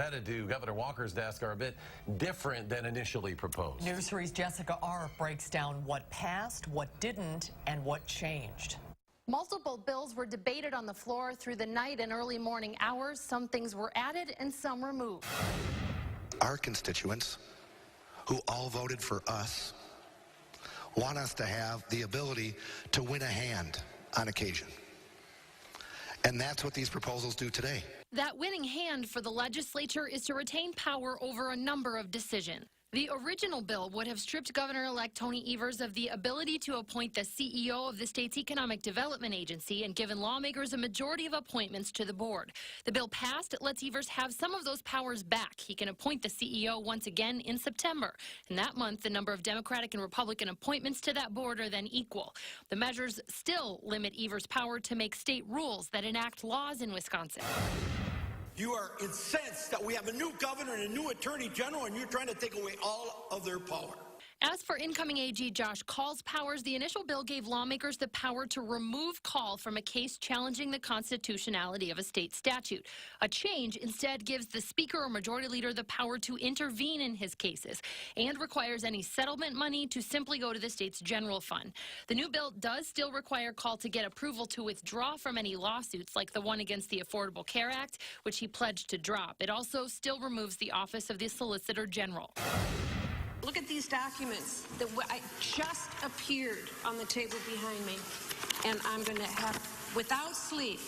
headed to Governor Walker's desk are a bit different than initially proposed. News 3's Jessica Arp breaks down what passed, what didn't, and what changed. Multiple bills were debated on the floor through the night and early morning hours. Some things were added and some removed. Our constituents, who all voted for us, want us to have the ability to win a hand on occasion. And that's what these proposals do today. That winning hand for the legislature is to retain power over a number of decisions. The original bill would have stripped Governor-elect Tony Evers of the ability to appoint the CEO of the state's Economic Development Agency and given lawmakers a majority of appointments to the board. The bill passed lets Evers have some of those powers back. He can appoint the CEO once again in September. And that month, the number of Democratic and Republican appointments to that board are then equal. The measures still limit Evers' power to make state rules that enact laws in Wisconsin. You are incensed that we have a new governor and a new attorney general, and you're trying to take away all of their power. As for incoming AG Josh Call's powers, the initial bill gave lawmakers the power to remove Call from a case challenging the constitutionality of a state statute. A change instead gives the Speaker or Majority Leader the power to intervene in his cases and requires any settlement money to simply go to the state's general fund. The new bill does still require Call to get approval to withdraw from any lawsuits like the one against the Affordable Care Act, which he pledged to drop. It also still removes the office of the Solicitor General. Look at these documents that just appeared on the table behind me, and I'm going to have, without sleep,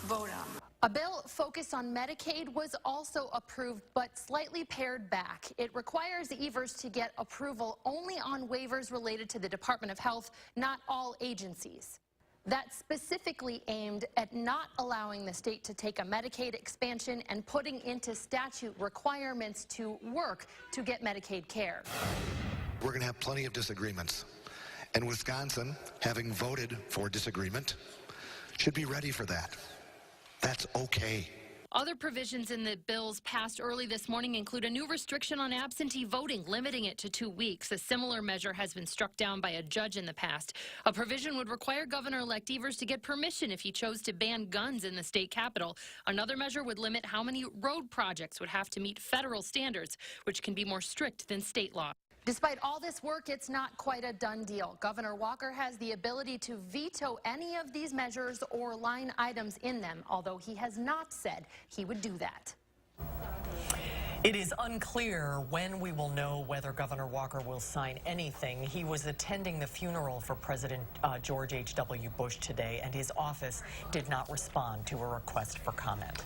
vote on. A bill focused on Medicaid was also approved, but slightly pared back. It requires Evers to get approval only on waivers related to the Department of Health, not all agencies. That's specifically aimed at not allowing the state to take a Medicaid expansion and putting into statute requirements to work to get Medicaid care. We're going to have plenty of disagreements. And Wisconsin, having voted for disagreement, should be ready for that. That's okay. Other provisions in the bills passed early this morning include a new restriction on absentee voting, limiting it to 2 weeks. A similar measure has been struck down by a judge in the past. A provision would require Governor-elect Evers to get permission if he chose to ban guns in the state capitol. Another measure would limit how many road projects would have to meet federal standards, which can be more strict than state law. Despite all this work, it's not quite a done deal. Governor Walker has the ability to veto any of these measures or line items in them, although he has not said he would do that. It is unclear when we will know whether Governor Walker will sign anything. He was attending the funeral for President George H.W. Bush today, and his office did not respond to a request for comment.